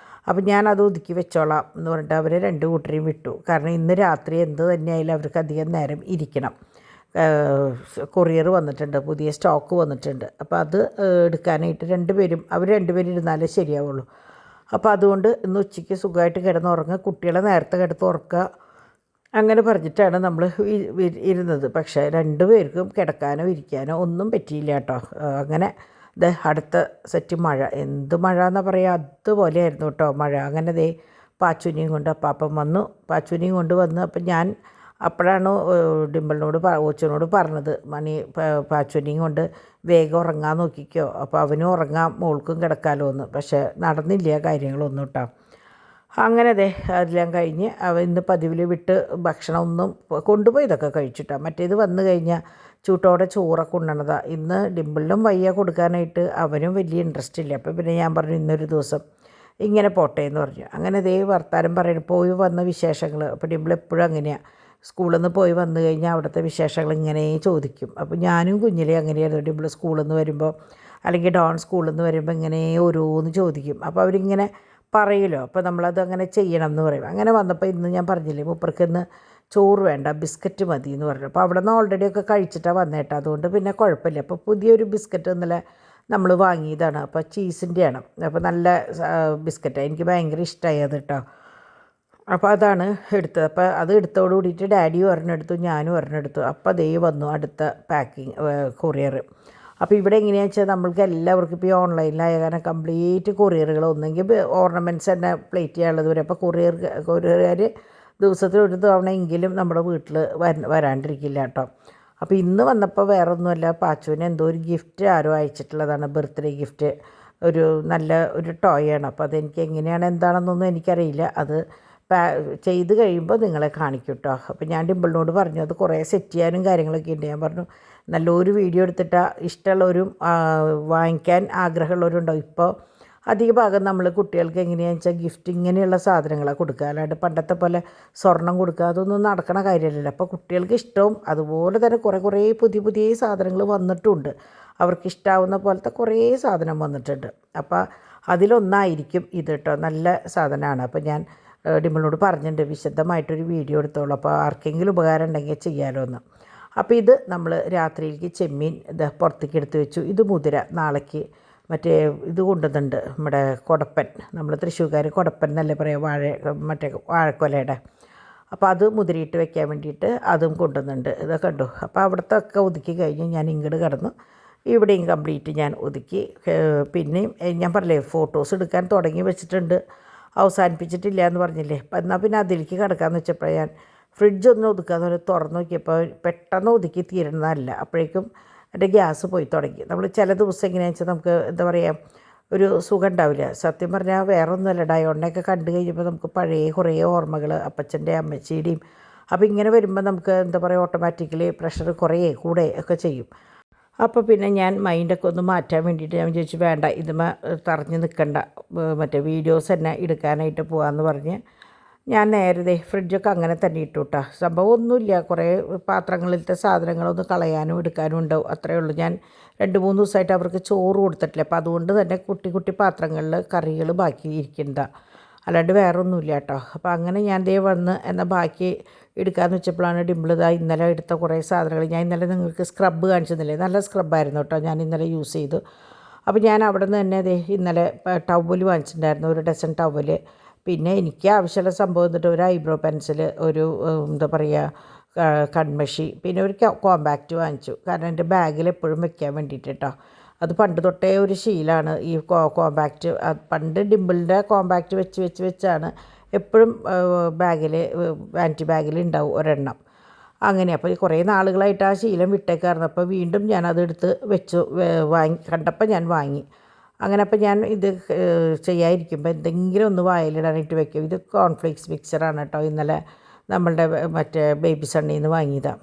അപ്പം ഞാനത് ഒതുക്കി വെച്ചോളാം എന്ന് പറഞ്ഞിട്ട് അവരെ 2 കൂട്ടരെയും വിട്ടു. കാരണം ഇന്ന് രാത്രി എന്ത് തന്നെയായാലും അവർക്ക് അധികം നേരം ഇരിക്കണം. കൊറിയർ വന്നിട്ടുണ്ട്, പുതിയ സ്റ്റോക്ക് വന്നിട്ടുണ്ട്. അപ്പോൾ അത് എടുക്കാനായിട്ട് അവർ രണ്ടുപേരും ഇരുന്നാലേ ശരിയാവുള്ളൂ. അപ്പോൾ അതുകൊണ്ട് ഇന്ന് ഉച്ചയ്ക്ക് സുഖമായിട്ട് കിടന്നുറങ്ങുക, കുട്ടികളെ നേരത്തെ കിടത്ത് ഉറക്കുക, അങ്ങനെ പറഞ്ഞിട്ടാണ് നമ്മൾ ഇരുന്നത്. പക്ഷേ 2 പേർക്കും കിടക്കാനോ ഇരിക്കാനോ ഒന്നും പറ്റിയില്ല കേട്ടോ. അങ്ങനെ അടുത്ത സെറ്റ് മഴ, എന്ത് മഴ എന്നാണ് പറയുക, അതുപോലെയായിരുന്നു കേട്ടോ മഴ. അങ്ങനെ പാച്ചുവിനെയും കൊണ്ട് അപ്പാപ്പൻ വന്നു, പാച്ചുവിനെയും കൊണ്ട് വന്നു. അപ്പം ഞാൻ അപ്പോഴാണ് ഓച്ചനോട് പറഞ്ഞത്, പാച്ചുവിനെയും കൊണ്ട് വേഗം ഉറങ്ങാൻ നോക്കിക്കോ, അപ്പോൾ അവനും ഉറങ്ങാം, മോൾക്കും കിടക്കാമല്ലോ എന്ന്. പക്ഷേ നടന്നില്ല കാര്യങ്ങളൊന്നും കേട്ടോ. അങ്ങനെ അതെല്ലാം കഴിഞ്ഞ് ഇന്ന് പതിവിൽ വിട്ട് ഭക്ഷണം ഒന്നും കൊണ്ടുപോയി ഇതൊക്കെ കഴിച്ചിട്ടാ. മറ്റേത് വന്നു കഴിഞ്ഞാൽ ചൂട്ടോടെ ചോറൊക്കെ ഉണ്ണണതാണ്. ഇന്ന് ഡിമ്പിളിനും വയ്യ കൊടുക്കാനായിട്ട്, അവനും വലിയ ഇൻട്രസ്റ്റ് ഇല്ല. അപ്പോൾ പിന്നെ ഞാൻ പറഞ്ഞു ഇന്നൊരു ദിവസം ഇങ്ങനെ പോട്ടെ എന്ന് പറഞ്ഞു. അങ്ങനെ വർത്താനം പറയുന്നത്, പോയി വന്ന വിശേഷങ്ങൾ. അപ്പോൾ ഡിമ്പിൾ എപ്പോഴും അങ്ങനെയാണ്, സ്കൂളിൽ നിന്ന് പോയി വന്നു കഴിഞ്ഞാൽ അവിടുത്തെ വിശേഷങ്ങൾ ഇങ്ങനെ ചോദിക്കും. അപ്പോൾ ഞാനും കുഞ്ഞിലേ അങ്ങനെയായിരുന്നു. ഡിമ്പിൾ സ്കൂളിൽ നിന്ന് വരുമ്പോൾ അല്ലെങ്കിൽ ഡോൺ സ്കൂളിൽ നിന്ന് വരുമ്പോൾ ഇങ്ങനെ ഓരോന്ന് ചോദിക്കും. അപ്പോൾ അവരിങ്ങനെ പറയുമല്ലോ, അപ്പോൾ നമ്മളത് അങ്ങനെ ചെയ്യണം എന്ന് പറയും. അങ്ങനെ വന്നപ്പോൾ ഇന്ന് ഞാൻ പറഞ്ഞില്ലേ, മൂപ്പർക്ക് ഇന്ന് ചോറ് വേണ്ട, ബിസ്ക്കറ്റ് മതി എന്ന് പറഞ്ഞു. അപ്പോൾ അവിടെ നിന്ന് ഓൾറെഡി ഒക്കെ കഴിച്ചിട്ടാണ് വന്നേട്ടോ, അതുകൊണ്ട് പിന്നെ കുഴപ്പമില്ല. അപ്പോൾ പുതിയൊരു ബിസ്ക്കറ്റ് ഇന്നലെ നമ്മൾ വാങ്ങിയതാണ്, അപ്പോൾ ചീസിൻ്റെയാണ്. അപ്പോൾ നല്ല ബിസ്ക്കറ്റാണ്, എനിക്ക് ഭയങ്കര ഇഷ്ടമായി അത് കേട്ടോ. അപ്പോൾ അതാണ് എടുത്തത്. അപ്പോൾ അത് എടുത്തോട് കൂടിയിട്ട് ഡാഡിയും ഒരെണ്ണെടുത്തു, ഞാനും ഒരെണ്ണെടുത്തു. അപ്പോൾ വന്നു അടുത്ത പാക്കിങ് കൊറിയർ. അപ്പോൾ ഇവിടെ എങ്ങനെയാണെന്ന് വെച്ചാൽ നമ്മൾക്ക് എല്ലാവർക്കും ഇപ്പോൾ ഈ ഓൺലൈനിലായ കാരണം കംപ്ലീറ്റ് കൊറിയറുകൾ, ഒന്നെങ്കിൽ ഓർണമെൻറ്റ്സ് തന്നെ പ്ലേറ്റ് ചെയ്യാനുള്ളത് വരെ. അപ്പോൾ കൊറിയറുകാർ ദിവസത്തിൽ ഒരു തവണയെങ്കിലും നമ്മുടെ വീട്ടിൽ വരാണ്ടിരിക്കില്ല കേട്ടോ. അപ്പോൾ ഇന്ന് വന്നപ്പോൾ വേറെ ഒന്നുമല്ല, പാച്ചുവിന് എന്തോ ഒരു ഗിഫ്റ്റ് ആരോ അയച്ചിട്ടുള്ളതാണ്, ബർത്ത്ഡേ ഗിഫ്റ്റ്. നല്ല ഒരു ടോയാണ്. അപ്പോൾ അതെനിക്ക് എങ്ങനെയാണ് എന്താണെന്നൊന്നും എനിക്കറിയില്ല. അത് ചെയ്ത് കഴിയുമ്പോൾ നിങ്ങളെ കാണിക്കും കേട്ടോ. അപ്പോൾ ഞാൻ ഡിമ്പിളിനോട് പറഞ്ഞു അത് കുറേ സെറ്റ് ചെയ്യാനും കാര്യങ്ങളൊക്കെ ഉണ്ട്. ഞാൻ പറഞ്ഞു നല്ലൊരു വീഡിയോ എടുത്തിട്ടാൽ ഇഷ്ടമുള്ളവരും വാങ്ങിക്കാൻ ആഗ്രഹമുള്ളവരും ഉണ്ടാവും. ഇപ്പോൾ അധിക ഭാഗം നമ്മൾ കുട്ടികൾക്ക് എങ്ങനെയാണെന്ന് വെച്ചാൽ ഗിഫ്റ്റ് ഇങ്ങനെയുള്ള സാധനങ്ങളാണ് കൊടുക്കുക, അല്ലാണ്ട് പണ്ടത്തെ പോലെ സ്വർണം കൊടുക്കുക അതൊന്നും നടക്കണ കാര്യമല്ലല്ലോ. അപ്പോൾ കുട്ടികൾക്ക് ഇഷ്ടവും അതുപോലെ തന്നെ കുറേ പുതിയ സാധനങ്ങൾ വന്നിട്ടുമുണ്ട്. അവർക്ക് ഇഷ്ടാവുന്ന പോലത്തെ കുറേ സാധനം വന്നിട്ടുണ്ട്. അപ്പോൾ അതിലൊന്നായിരിക്കും ഇത് കേട്ടോ, നല്ല സാധനമാണ്. അപ്പോൾ ഞാൻ ഡിമ്പിളിനോട് പറഞ്ഞിട്ടുണ്ട് വിശദമായിട്ടൊരു വീഡിയോ എടുത്തോളൂ, അപ്പോൾ ആർക്കെങ്കിലും ഉപകാരം ഉണ്ടെങ്കിൽ ചെയ്യാമല്ലോ എന്ന്. അപ്പോൾ ഇത് നമ്മൾ രാത്രിയിലേക്ക് ചെമ്മീൻ പുറത്തേക്ക് എടുത്ത് വെച്ചു. ഇത് മുതിര നാളേക്ക് മറ്റേ ഇത് കൊണ്ടുവന്നുണ്ട്, നമ്മുടെ കൊടപ്പൻ, നമ്മൾ തൃശ്ശൂർക്കാർ കൊടപ്പൻ എന്നല്ലേ പറയുക, വാഴക്കൊലയുടെ. അപ്പോൾ അത് മുതിരിയിട്ട് വെക്കാൻ വേണ്ടിയിട്ട് അതും കൊണ്ടുവന്നുണ്ട്. ഇതൊക്കെ കണ്ടു. അപ്പോൾ അവിടുത്തെ ഒക്കെ ഒതുക്കി കഴിഞ്ഞ് ഞാൻ ഇങ്ങോട്ട് കിടന്നു. ഇവിടെയും കംപ്ലീറ്റ് ഞാൻ ഒതുക്കി. പിന്നെയും ഞാൻ പറഞ്ഞില്ലേ ഫോട്ടോസ് എടുക്കാൻ തുടങ്ങി വെച്ചിട്ടുണ്ട്, അവസാനിപ്പിച്ചിട്ടില്ല എന്ന് പറഞ്ഞില്ലേ. അപ്പം എന്നാൽ പിന്നെ അതിലേക്ക് കിടക്കാമെന്ന് വെച്ചപ്പോഴാണ് ഞാൻ ഫ്രിഡ്ജൊന്നും ഒതുക്കാന്ന് പറഞ്ഞ് തുറന്നു നോക്കിയപ്പോൾ പെട്ടെന്ന് ഒതുക്കി തീരുന്നതല്ല. അപ്പോഴേക്കും എൻ്റെ ഗ്യാസ് പോയി തുടങ്ങി. നമ്മൾ ചില ദിവസം എങ്ങനെയാണെന്ന് വെച്ചാൽ നമുക്ക് എന്താ പറയുക, ഒരു സുഖം ഉണ്ടാവില്ല. സത്യം പറഞ്ഞാൽ വേറെ ഒന്നുമല്ല, ഡയോണിനെയൊക്കെ കണ്ടു കഴിഞ്ഞപ്പോൾ നമുക്ക് പഴയ കുറേ ഓർമ്മകൾ അപ്പച്ചൻ്റെ അമ്മച്ചിയുടെയും. അപ്പോൾ ഇങ്ങനെ വരുമ്പോൾ നമുക്ക് എന്താ പറയുക, ഓട്ടോമാറ്റിക്കലി പ്രഷർ കുറേ കൂടെ ഒക്കെ ചെയ്യും. അപ്പോൾ പിന്നെ ഞാൻ മൈൻഡൊക്കെ ഒന്ന് മാറ്റാൻ വേണ്ടിയിട്ട് ഞാൻ വിചാരിച്ചു വേണ്ട, ഇതുമ്മ തറഞ്ഞ് നിൽക്കണ്ട, മറ്റേ വീഡിയോസ് തന്നെ എടുക്കാനായിട്ട് പോകാമെന്ന് പറഞ്ഞ് ഞാൻ നേരത്തെ ഫ്രിഡ്ജൊക്കെ അങ്ങനെ തന്നെ ഇട്ടു കേട്ടോ. സംഭവം ഒന്നുമില്ല, കുറേ പാത്രങ്ങളിലത്തെ സാധനങ്ങളൊന്ന് കളയാനും എടുക്കാനും ഉണ്ടാവും, അത്രയേ ഉള്ളൂ. ഞാൻ 2-3 ദിവസമായിട്ട് അവർക്ക് ചോറ് കൊടുത്തിട്ടില്ല, അപ്പോൾ അതുകൊണ്ട് തന്നെ കുട്ടി കുട്ടി പാത്രങ്ങളിൽ കറികൾ ബാക്കി ഇരിക്കുന്നതാണ്, അല്ലാണ്ട് വേറെ ഒന്നുമില്ല കേട്ടോ. അപ്പോൾ അങ്ങനെ ഞാൻ ദേ വന്ന് എന്നാൽ ബാക്കി എടുക്കാമെന്ന് വെച്ചപ്പോഴാണ് ഡിംപിളിതാ ഇന്നലെ എടുത്ത കുറേ സാധനങ്ങൾ. ഞാൻ ഇന്നലെ നിങ്ങൾക്ക് സ്ക്രബ്ബ് കാണിച്ചെന്നില്ലേ, നല്ല സ്ക്രബ്ബായിരുന്നു കേട്ടോ, ഞാൻ ഇന്നലെ യൂസ് ചെയ്തു. അപ്പോൾ ഞാൻ അവിടെ നിന്ന് തന്നെ ദേ ഇന്നലെ ടവൽ വാങ്ങിച്ചിട്ടുണ്ടായിരുന്നു, 1 ഡസൻ ടവൽ. പിന്നെ എനിക്ക് ആവശ്യമുള്ള സംഭവം എന്നിട്ട് ഒരു ഐബ്രോ പെൻസിൽ, ഒരു എന്താ പറയുക കൺമഷി, പിന്നെ ഒരു കോമ്പാക്റ്റ് വാങ്ങിച്ചു. കാരണം എൻ്റെ ബാഗിൽ എപ്പോഴും വെക്കാൻ വേണ്ടിയിട്ട് കേട്ടോ. അത് പണ്ട് തൊട്ടേ ഒരു ശീലമാണ് ഈ കോമ്പാക്റ്റ്. പണ്ട് ഡിംപിളിൻ്റെ കോമ്പാക്റ്റ് വെച്ചാണ് എപ്പോഴും ബാഗിൽ, വാനിറ്റി ബാഗിൽ ഉണ്ടാവും ഒരെണ്ണം. അങ്ങനെ അപ്പോൾ കുറേ നാളുകളായിട്ട് ആ ശീലം വിട്ടേക്കായിരുന്നു. അപ്പോൾ വീണ്ടും ഞാനതെടുത്ത് വെച്ചു, കണ്ടപ്പോൾ ഞാൻ വാങ്ങി. അങ്ങനെ അപ്പോൾ ഞാൻ ഇത് ചെയ്യാതിരിക്കുമ്പോൾ എന്തെങ്കിലും ഒന്ന് വായിലിടാനായിട്ട് വെക്കും. ഇത് കോൺഫ്ലേക്സ് മിക്സറാണ് കേട്ടോ, ഇന്നലെ നമ്മളുടെ മറ്റേ ബേബി സണ്ണിൽ നിന്ന് വാങ്ങിയതാണ്.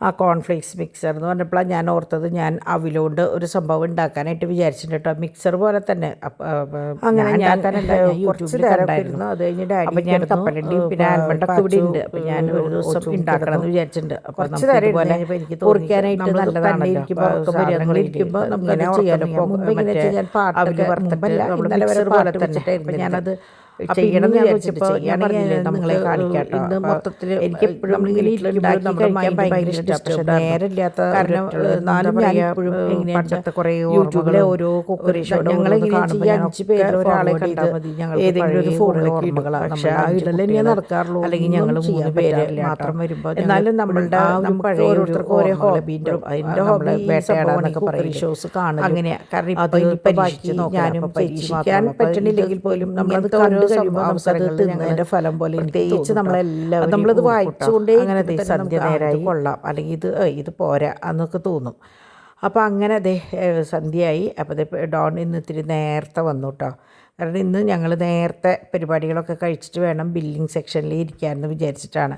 ആ കോൺഫ്ലേക്സ് മിക്സർ എന്ന് പറഞ്ഞപ്പോഴാണ് ഞാൻ ഓർത്തത്, ഞാൻ അവിലോണ്ട് ഒരു സംഭവം ഉണ്ടാക്കാനായിട്ട് വിചാരിച്ചിട്ടുണ്ട് കേട്ടോ, മിക്സർ പോലെ തന്നെ. അങ്ങനെ ഞാൻ കുറച്ച് നേരമായിരുന്നു. അത് കഴിഞ്ഞ് ഡാഡി ഞാൻ കപ്പലണ്ടിയും പിന്നെ ആൽമണ്ടൊക്കെ ഇവിടെ ഉണ്ട്. അപ്പോൾ ഞാൻ ഒരു ദിവസം ഉണ്ടാക്കണം എന്ന് വിചാരിച്ചിട്ടുണ്ട്. അപ്പോൾ കുറച്ച് നേരം പോലെ എനിക്ക് കുറിക്കാനായിട്ട് നല്ലതാണല്ലോ. ഇരിക്കുമ്പോൾ നമുക്കത് ചെയ്യാമല്ലോ. പാട്ടൊക്കെ വറുത്തിട്ടല്ല, ഇന്നലെ വരെ പോലെ തന്നെ. അപ്പം ഞാനത് ചെയ്യണം എന്ന് വിചാരിച്ചപ്പോൾ ഞാൻ പറഞ്ഞില്ലേ നിങ്ങളെ കാണിക്കാട്ടോ. ഇന്ന് മൊത്തത്തിൽ എനിക്ക് എപ്പോഴും നമ്മളിങ്ങനെ ഭയങ്കര ഇഷ്ടമാണ്. പക്ഷേ നേരമില്ലാത്ത കാരണം എന്നാലും ഞാൻ എപ്പോഴും പണ്ടത്തെ കുറേ യൂട്യൂബിലെ ഓരോ കുക്കറി ഷോ ഞങ്ങളിങ്ങനെ 5 പേര് ഒരാളെ കണ്ടാൽ മതി, ഞങ്ങൾ ഏതെങ്കിലും ഒരു ഫോണിലേക്ക് ഇടുകളാണ്. പക്ഷേ ആ ഇടൽ തന്നെ നടക്കാറുള്ളൂ. അല്ലെങ്കിൽ ഞങ്ങൾ 3 പേര് മാത്രം വരുമ്പോൾ എന്നാലും നമ്മളുടെ പഴയ ഓരോരുത്തർക്കും ഓരോ ഹോബിൻ്റെ അതിൻ്റെ ഹോബി വേട്ടയാടാന്നൊക്കെ പറയും ഷോസ് കാണും. അങ്ങനെയാണ്. കാരണം ഇപ്പം പരീക്ഷിച്ച് ഞാനും പരീക്ഷിക്കാൻ പറ്റണില്ലെങ്കിൽ പോലും നമ്മളത് കണ്ടു കഴിയുമ്പോൾ നമുക്കത് തിന്നതിൻ്റെ ഫലം പോലെ പ്രത്യേകിച്ച് നമ്മളെല്ലാവരും നമ്മളത് വായിച്ചുകൊണ്ടേ അങ്ങനെ സന്ധ്യ നേരമായി കൊള്ളാം, അല്ലെങ്കിൽ ഇത് പോരാ എന്നൊക്കെ തോന്നും. അപ്പോൾ അങ്ങനെ സന്ധ്യയായി. അപ്പോൾ ഡോൺ ഇന്ന് ഇത്തിരി നേരത്തെ വന്നു കേട്ടോ. കാരണം ഇന്ന് ഞങ്ങൾ നേരത്തെ പരിപാടികളൊക്കെ കഴിച്ചിട്ട് വേണം ബില്ലിംഗ് സെക്ഷനിൽ ഇരിക്കാമെന്ന് വിചാരിച്ചിട്ടാണ്.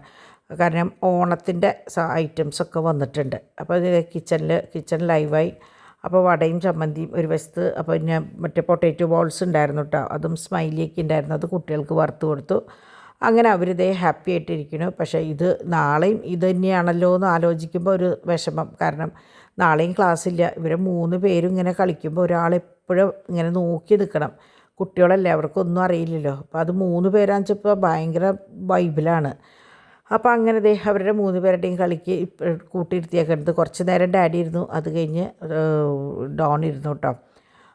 കാരണം ഓണത്തിൻ്റെ ഐറ്റംസൊക്കെ വന്നിട്ടുണ്ട്. അപ്പോൾ ഇത് കിച്ചൺ ലൈവായി. അപ്പോൾ വടയും ചമ്മന്തിയും ഒരു വശത്ത്. അപ്പോൾ ഞാൻ മറ്റേ പൊട്ടാറ്റോ ബോൾസ് ഉണ്ടായിരുന്നു കേട്ടോ, അതും സ്മൈലിയൊക്കെ ഉണ്ടായിരുന്നു, അത് കുട്ടികൾക്ക് വറുത്ത് കൊടുത്തു. അങ്ങനെ അവരിതേ ഹാപ്പി ആയിട്ടിരിക്കുന്നു. പക്ഷേ ഇത് നാളെയും ഇത് തന്നെയാണല്ലോ എന്ന് ആലോചിക്കുമ്പോൾ ഒരു വിഷമം. കാരണം നാളെയും ക്ലാസ്സില്ല. ഇവരെ 3 പേരും ഇങ്ങനെ കളിക്കുമ്പോൾ ഒരാളെപ്പോഴും ഇങ്ങനെ നോക്കി നിൽക്കണം. കുട്ടികളല്ലേ, അവർക്കൊന്നും അറിയില്ലല്ലോ. അപ്പോൾ അത് 3 പേരാണെന്ന് വെച്ചപ്പോൾ ഭയങ്കര വൈബിലാണ്. അപ്പോൾ അങ്ങനെ അവരുടെ 3 പേരുടെയും കളിക്ക് കൂട്ടിയിരുത്തിയൊക്കെ എടുത്ത് കുറച്ച് നേരം ഡാഡി ഇരുന്നു. അത് കഴിഞ്ഞ് ഡോൺ ഇരുന്നു കേട്ടോ.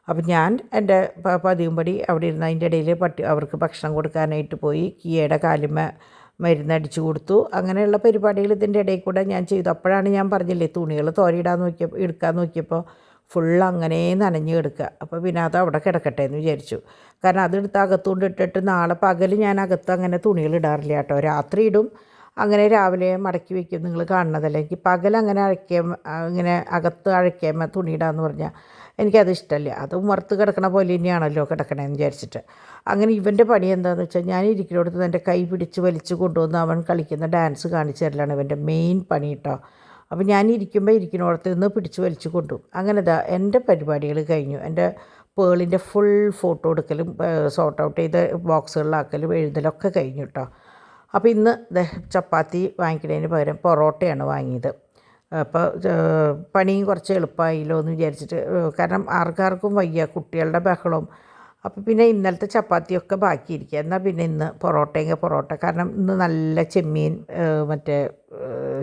അപ്പം ഞാൻ എൻ്റെ പതിവുംപടി അവിടെ ഇരുന്ന് അതിൻ്റെ ഇടയിൽ അവർക്ക് ഭക്ഷണം കൊടുക്കാനായിട്ട് പോയി. കിയയുടെ കാലുമ്മ മരുന്നടിച്ചു കൊടുത്തു. അങ്ങനെയുള്ള പരിപാടികൾ ഇതിൻ്റെ ഇടയിൽ കൂടെ ഞാൻ ചെയ്തു. അപ്പോഴാണ് ഞാൻ പറഞ്ഞില്ലേ തുണികൾ എടുക്കാൻ നോക്കിയപ്പോൾ ഫുൾ അങ്ങനെ നനഞ്ഞ് കിടക്കുക. അപ്പോൾ പിന്നെ അത് അവിടെ കിടക്കട്ടെ എന്ന് വിചാരിച്ചു. കാരണം അതെടുത്ത് അകത്തുകൊണ്ട് ഇട്ടിട്ട് നാളെ പകൽ ഞാൻ അകത്ത് അങ്ങനെ തുണികൾ ഇടാറില്ല കേട്ടോ, രാത്രി ഇടും. അങ്ങനെ രാവിലെ മടക്കി വയ്ക്കും, നിങ്ങൾ കാണുന്നതല്ലേ. എനിക്ക് പകൽ അങ്ങനെ ഇങ്ങനെ അകത്ത് അഴയ്ക്കാമ തുണിയിടാന്ന് പറഞ്ഞാൽ എനിക്കത് ഇഷ്ടമല്ല. അതും വറുത്ത് കിടക്കണ പോലെ തന്നെയാണല്ലോ കിടക്കണേന്ന് വിചാരിച്ചിട്ട്. അങ്ങനെ ഇവൻ്റെ പണി എന്താണെന്ന് വെച്ചാൽ ഞാൻ ഇരിക്കുന്നിടത്ത് എൻ്റെ കൈ പിടിച്ച് വലിച്ച് കൊണ്ടുവന്ന് അവൻ കളിക്കുന്ന ഡാൻസ് കാണിച്ചു തരലാണ് ഇവൻ്റെ മെയിൻ പണി കേട്ടോ. അപ്പോൾ ഞാൻ ഇരിക്കുന്നിടത്ത് നിന്ന് പിടിച്ച് വലിച്ച് കൊണ്ടുപോകും. അങ്ങനെ എൻ്റെ പരിപാടികൾ കഴിഞ്ഞു. എൻ്റെ പേളിൻ്റെ ഫുൾ ഫോട്ടോ എടുക്കലും സോർട്ട് ഔട്ട് ചെയ്ത് ബോക്സുകളിലാക്കലും എഴുതലൊക്കെ കഴിഞ്ഞു കേട്ടോ. അപ്പോൾ ഇന്ന് ചപ്പാത്തി വാങ്ങിക്കുന്നതിന് പകരം പൊറോട്ടയാണ് വാങ്ങിയത്. അപ്പോൾ പണിയും കുറച്ച് എളുപ്പമായില്ലോ എന്ന് വിചാരിച്ചിട്ട്. കാരണം ആർക്കാർക്കും വയ്യ, കുട്ടികളുടെ ബഹളവും. അപ്പോൾ പിന്നെ ഇന്നലത്തെ ചപ്പാത്തിയൊക്കെ ബാക്കിയിരിക്കുക. എന്നാൽ പിന്നെ ഇന്ന് പൊറോട്ട. കാരണം ഇന്ന് നല്ല ചെമ്മീൻ മറ്റേ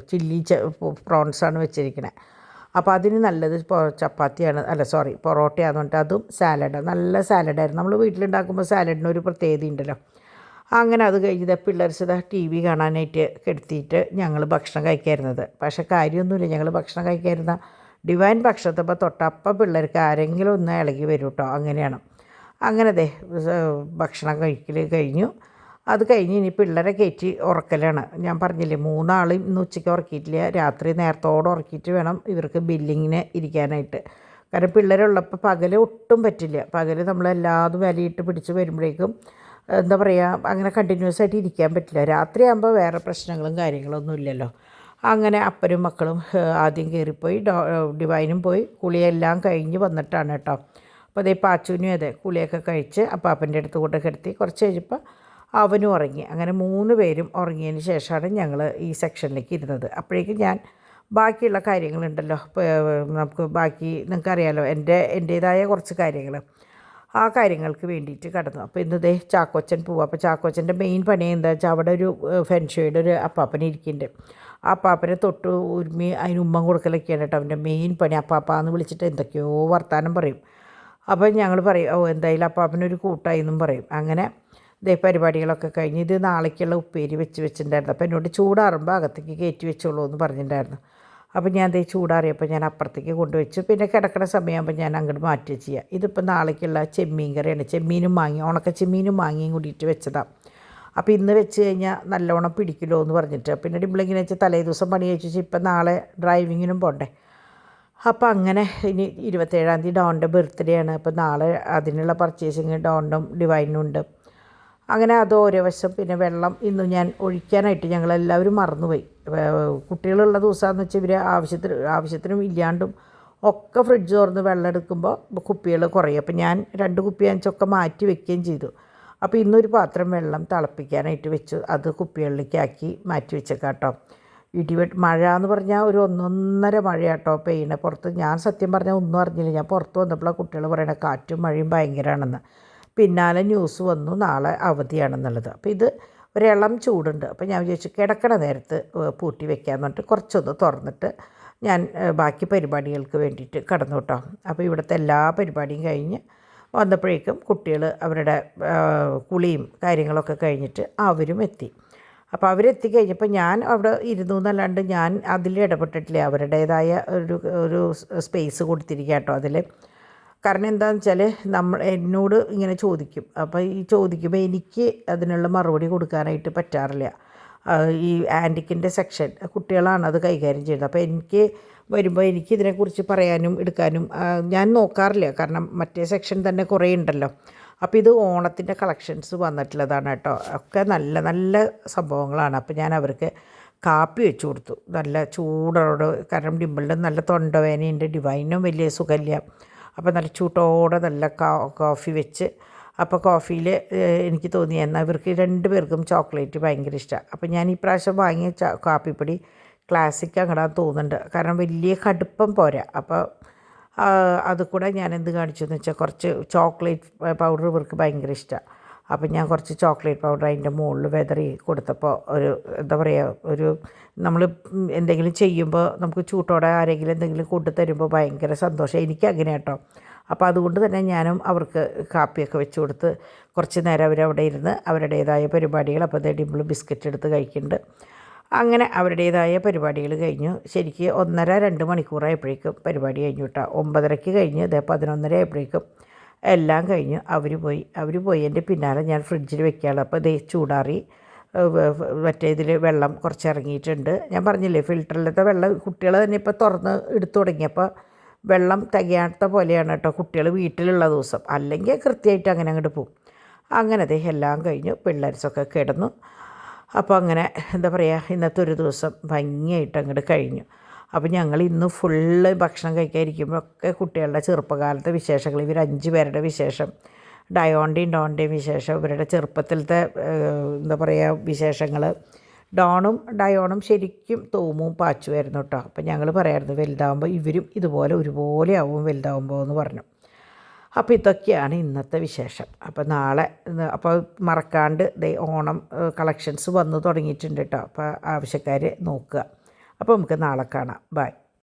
ചില്ലി പ്രോൺസാണ് വെച്ചിരിക്കുന്നത്. അപ്പോൾ അതിന് നല്ലത് പൊറോട്ടയാണെന്ന് പറഞ്ഞിട്ട് അതും സാലഡ്, നല്ല സാലഡായിരുന്നു. നമ്മൾ വീട്ടിലുണ്ടാക്കുമ്പോൾ സാലഡിന് ഒരു പ്രത്യേകത ഉണ്ടല്ലോ. അങ്ങനെ അത് കഴിഞ്ഞ് പിള്ളേർ സുധാ ടി വി കാണാനായിട്ട് കെടുത്തിയിട്ട് ഞങ്ങൾ ഭക്ഷണം കഴിക്കായിരുന്നത്. പക്ഷേ കാര്യമൊന്നുമില്ല, ഞങ്ങൾ ഭക്ഷണം കഴിക്കായിരുന്ന ഡിവൈൻ ഭക്ഷണത്തിപ്പോൾ തൊട്ടപ്പം പിള്ളേർക്ക് ആരെങ്കിലും ഒന്ന് ഇളകി വരും കേട്ടോ. അങ്ങനെയാണ്. അങ്ങനെ ഭക്ഷണം കഴിക്കൽ കഴിഞ്ഞു. അത് കഴിഞ്ഞ് ഇനി പിള്ളേരെ കയറ്റി ഉറക്കലാണ്. ഞാൻ പറഞ്ഞില്ലേ 3 ആളും ഇന്ന് ഉച്ചയ്ക്ക് ഉറക്കിയിട്ടില്ല. രാത്രി നേരത്തോടെ ഉറക്കിയിട്ട് വേണം ഇവർക്ക് ബില്ലിങ്ങിന് ഇരിക്കാനായിട്ട്. കാരണം പിള്ളേരുള്ളപ്പോൾ പകൽ ഒട്ടും പറ്റില്ല. പകൽ നമ്മളെല്ലാതും വിലയിട്ട് പിടിച്ച് വരുമ്പോഴേക്കും എന്താ പറയുക, അങ്ങനെ കണ്ടിന്യൂസ് ആയിട്ട് ഇരിക്കാൻ പറ്റില്ല. രാത്രിയാകുമ്പോൾ വേറെ പ്രശ്നങ്ങളും കാര്യങ്ങളൊന്നും ഇല്ലല്ലോ. അങ്ങനെ അപ്പനും മക്കളും ആദ്യം കയറിപ്പോയി. ഡിവൈനും പോയി. കുളിയെല്ലാം കഴിഞ്ഞ് വന്നിട്ടാണ് കേട്ടോ. അപ്പോൾ അതേ പാച്ചുവിനും അതെ കുളിയൊക്കെ കഴിച്ച് അപ്പാപ്പൻ്റെ അടുത്ത് കൊണ്ട് കിടത്തി. കുറച്ച് കഴിഞ്ഞപ്പോൾ അവനും ഉറങ്ങി. അങ്ങനെ 3 പേരും ഉറങ്ങിയതിന് ശേഷമാണ് ഞങ്ങൾ ഈ സെക്ഷനിലേക്ക് ഇരുന്നത്. അപ്പോഴേക്കും ഞാൻ ബാക്കിയുള്ള കാര്യങ്ങളുണ്ടല്ലോ, നമുക്ക് ബാക്കി നിങ്ങൾക്കറിയാലോ എൻ്റേതായ കുറച്ച് കാര്യങ്ങൾ, ആ കാര്യങ്ങൾക്ക് വേണ്ടിയിട്ട് കടന്നു. അപ്പോൾ ഇന്ന് ചാക്കോച്ചൻ പോവുക. അപ്പോൾ ചാക്കോച്ചൻ്റെ മെയിൻ പണി എന്താ വെച്ചാൽ അവിടെ ഒരു ഫെൻഷയുടെ ഒരു അപ്പാപ്പനെ ഇരിക്കുന്നുണ്ട്. ആ അപ്പാപ്പനെ തൊട്ട് ഉരുമി അതിന് ഉമ്മം കൊടുക്കലൊക്കെയാണ് കേട്ടോ അവൻ്റെ മെയിൻ പണി. അപ്പാപ്പാന്ന് വിളിച്ചിട്ട് എന്തൊക്കെയോ വർത്താനം പറയും. അപ്പോൾ ഞങ്ങൾ പറയും എന്തായാലും അപ്പാപ്പനൊരു കൂട്ടായി എന്നും പറയും. അങ്ങനെ പരിപാടികളൊക്കെ കഴിഞ്ഞ് ഇത് നാളേക്കുള്ള ഉപ്പേരി വെച്ചിട്ടുണ്ടായിരുന്നു. അപ്പോൾ എന്നോട് ചൂടാറുമ്പോൾ അകത്തേക്ക് കയറ്റി വെച്ചോളൂ എന്ന് പറഞ്ഞിട്ടുണ്ടായിരുന്നു. അപ്പോൾ ഞാൻ ചൂടാറിയപ്പോൾ ഞാൻ അപ്പുറത്തേക്ക് കൊണ്ടുവച്ചു. പിന്നെ കിടക്കുന്ന സമയമാകുമ്പോൾ ഞാൻ അങ്ങോട്ട് മാറ്റി ചെയ്യുക. ഇതിപ്പോൾ നാളേക്കുള്ള ചെമ്മീൻ കറിയാണ്. ചെമ്മീനും മാങ്ങി, ഉണക്ക ചെമ്മീനും മാങ്ങിയും കൂടിയിട്ട് വെച്ചതാണ്. അപ്പോൾ ഇന്ന് വെച്ച് കഴിഞ്ഞാൽ നല്ലോണം പിടിക്കില്ലോ എന്ന് പറഞ്ഞിട്ട് പിന്നെ ഡിമ്പിളിങ്ങനെ വെച്ചാൽ തലേ ദിവസം പണി കഴിച്ചു ഇപ്പം നാളെ ഡ്രൈവിങ്ങിനും പോകണ്ടേ. അപ്പോൾ അങ്ങനെ ഇനി 27-ാം തീയതി ഡോണിൻ്റെ ബർത്ത്ഡേ ആണ്. അപ്പോൾ നാളെ അതിനുള്ള പർച്ചേസിങ് ഡോണിനും ഡിവൈനും ഉണ്ട്. അങ്ങനെ അത് ഓരോ വശം. പിന്നെ വെള്ളം ഇന്ന് ഞാൻ ഒഴിക്കാനായിട്ട് ഞങ്ങളെല്ലാവരും മറന്നുപോയി. കുട്ടികളുള്ള ദിവസമാണെന്ന് വെച്ചാൽ ഇവർ ആവശ്യത്തിനും ഇല്ലാണ്ടും ഒക്കെ ഫ്രിഡ്ജ് തുറന്ന് വെള്ളം എടുക്കുമ്പോൾ കുപ്പികൾ കുറയും. അപ്പോൾ ഞാൻ 2 കുപ്പി അഞ്ചൊക്കെ മാറ്റി വെക്കുകയും ചെയ്തു. അപ്പോൾ ഇന്നൊരു പാത്രം വെള്ളം തിളപ്പിക്കാനായിട്ട് വെച്ചു. അത് കുപ്പികളിലേക്ക് ആക്കി മാറ്റി വെച്ചേക്കാം കേട്ടോ. മഴ എന്ന് പറഞ്ഞാൽ ഒരു 1.5 മഴയാട്ടോ പെയ്യണേ പുറത്ത്. ഞാൻ സത്യം പറഞ്ഞാൽ ഒന്നും അറിഞ്ഞില്ല. ഞാൻ പുറത്ത് വന്നപ്പോഴാണ് കുട്ടികൾ പറയണത് കാറ്റും മഴയും ഭയങ്കരമാണെന്ന്. പിന്നാലെ ന്യൂസ് വന്നു നാളെ അവധിയാണെന്നുള്ളത്. അപ്പോൾ ഇത് ഒരിളം ചൂടുണ്ട്. അപ്പോൾ ഞാൻ വിചാരിച്ചു കിടക്കണ നേരത്ത് പൂട്ടി വെക്കാമെന്ന് പറഞ്ഞിട്ട് കുറച്ചൊന്ന് തുറന്നിട്ട് ഞാൻ ബാക്കി പരിപാടികൾക്ക് വേണ്ടിയിട്ട് കടന്നു കേട്ടോ. അപ്പോൾ ഇവിടുത്തെ എല്ലാ പരിപാടിയും കഴിഞ്ഞ് വന്നപ്പോഴേക്കും കുട്ടികൾ അവരുടെ കുളിയും കാര്യങ്ങളൊക്കെ കഴിഞ്ഞിട്ട് അവരും എത്തി. അപ്പോൾ അവരെത്തിക്കഴിഞ്ഞപ്പോൾ ഞാൻ അവിടെ ഇരുന്നു എന്നല്ലാണ്ട് ഞാൻ അതിൽ ഇടപെട്ടിട്ടില്ല. അവരുടേതായ ഒരു സ്പേസ് കൊടുത്തിരിക്കുക കേട്ടോ അതിൽ. കാരണം എന്താണെന്ന് വെച്ചാൽ എന്നോട് ഇങ്ങനെ ചോദിക്കും. അപ്പോൾ ഈ ചോദിക്കുമ്പോൾ എനിക്ക് അതിനുള്ള മറുപടി കൊടുക്കാനായിട്ട് പറ്റാറില്ല. ഈ ആൻറ്റിക്കിൻ്റെ സെക്ഷൻ കുട്ടികളാണ് അത് കൈകാര്യം ചെയ്യുന്നത്. അപ്പോൾ എനിക്ക് വരുമ്പോൾ എനിക്കിതിനെക്കുറിച്ച് പറയാനും എടുക്കാനും ഞാൻ നോക്കാറില്ല. കാരണം മറ്റേ സെക്ഷൻ തന്നെ കുറേ ഉണ്ടല്ലോ. അപ്പോൾ ഇത് ഓണത്തിൻ്റെ കളക്ഷൻസ് വന്നിട്ടുള്ളതാണ് കേട്ടോ. ഒക്കെ നല്ല നല്ല സംഭവങ്ങളാണ്. അപ്പോൾ ഞാൻ അവർക്ക് കാപ്പി വെച്ച് കൊടുത്തു നല്ല ചൂടോടെ. കാരണം ഡിമ്പിളിൻ്റെ നല്ല തൊണ്ടവേനയുണ്ട്, ഡിവൈനും വലിയ സുഖമില്ല. അപ്പോൾ നല്ല ചൂട്ടോടെ നല്ല കോഫി വെച്ച്. അപ്പോൾ കോഫിയിൽ എനിക്ക് തോന്നി എന്നാൽ ഇവർക്ക് 2 പേർക്കും ചോക്ലേറ്റ് ഭയങ്കര ഇഷ്ടമാണ്. അപ്പോൾ ഞാൻ ഈ പ്രാവശ്യം വാങ്ങിയ കാപ്പിപ്പൊടി ക്ലാസിക് അങ്ങടാന്ന് തോന്നുന്നുണ്ട്. കാരണം വലിയ കടുപ്പം പോരാ. അപ്പോൾ അത് കൂടെ ഞാൻ എന്ത് കാണിച്ചു എന്ന് വെച്ചാൽ കുറച്ച് ചോക്ലേറ്റ് പൗഡർ ഇവർക്ക് ഭയങ്കര ഇഷ്ടമാണ്. അപ്പം ഞാൻ കുറച്ച് ചോക്ലേറ്റ് പൗഡർ അതിൻ്റെ മുകളിൽ വെതറി കൊടുത്തപ്പോൾ ഒരു എന്താ പറയുക, ഒരു നമ്മൾ എന്തെങ്കിലും ചെയ്യുമ്പോൾ നമുക്ക് ചൂട്ടോടെ ആരെങ്കിലും എന്തെങ്കിലും കൊണ്ടു തരുമ്പോൾ ഭയങ്കര സന്തോഷം. എനിക്കങ്ങനെ കേട്ടോ. അപ്പോൾ അതുകൊണ്ട് തന്നെ ഞാനും അവർക്ക് കാപ്പിയൊക്കെ വെച്ച് കൊടുത്ത് കുറച്ച് നേരം അവരവിടെ ഇരുന്ന് അവരുടേതായ പരിപാടികൾ. അപ്പോൾ ഡിമ്പിൾ ബിസ്ക്കറ്റ് എടുത്ത് കഴിക്കുന്നുണ്ട്. അങ്ങനെ അവരുടേതായ പരിപാടികൾ കഴിഞ്ഞു. ശരിക്ക് 1.5-2 മണിക്കൂറായപ്പോഴേക്കും പരിപാടി കഴിഞ്ഞു കേട്ടോ. 9:30 കഴിഞ്ഞ് 11:30 ആയപ്പോഴേക്കും എല്ലാം കഴിഞ്ഞു. അവർ പോയി എൻ്റെ പിന്നാലെ ഞാൻ ഫ്രിഡ്ജിൽ വെക്കുകയാണ്. അപ്പോൾ ചൂടാറി മറ്റേ ഇതിൽ വെള്ളം കുറച്ച് ഇറങ്ങിയിട്ടുണ്ട്. ഞാൻ പറഞ്ഞില്ലേ ഫിൽറ്ററിലത്തെ വെള്ളം കുട്ടികൾ തന്നെ ഇപ്പോൾ തുറന്ന് എടുത്തു തുടങ്ങിയപ്പോൾ വെള്ളം തികയാത്ത പോലെയാണ് കേട്ടോ കുട്ടികൾ വീട്ടിലുള്ള ദിവസം. അല്ലെങ്കിൽ കൃത്യമായിട്ട് അങ്ങനെ അങ്ങോട്ട് പോകും. അങ്ങനെ എല്ലാം കഴിഞ്ഞു. പിള്ളേർസൊക്കെ കിടന്നു. അപ്പോൾ അങ്ങനെ എന്താ പറയുക, ഇന്നത്തെ ഒരു ദിവസം ഭംഗിയായിട്ട് അങ്ങോട്ട് കഴിഞ്ഞു. അപ്പോൾ ഞങ്ങൾ ഇന്ന് ഫുള്ള് ഭക്ഷണം കഴിക്കാതിരിക്കുമ്പോഴൊക്കെ കുട്ടികളുടെ ചെറുപ്പകാലത്തെ വിശേഷങ്ങൾ, ഇവർ 5 പേരുടെ വിശേഷം, ഡോണിൻ്റെയും വിശേഷം, ഇവരുടെ ചെറുപ്പത്തിലത്തെ എന്താ പറയുക വിശേഷങ്ങൾ. ഡോണും ഡയോണും ശരിക്കും തോമും പാച്ചുമായിരുന്നു കേട്ടോ. അപ്പോൾ ഞങ്ങൾ പറയായിരുന്നു വലുതാകുമ്പോൾ ഇവരും ഇതുപോലെ ഒരുപോലെ ആവും വലുതാകുമ്പോൾ എന്ന് പറഞ്ഞു. അപ്പോൾ ഇതൊക്കെയാണ് ഇന്നത്തെ വിശേഷം. അപ്പോൾ നാളെ അപ്പോൾ മറക്കാണ്ട് ഓണം കളക്ഷൻസ് വന്നു തുടങ്ങിയിട്ടുണ്ട് കേട്ടോ. അപ്പോൾ ആവശ്യക്കാർ നോക്കുക. അപ്പോൾ നമുക്ക് നാളെ കാണാം. ബൈ.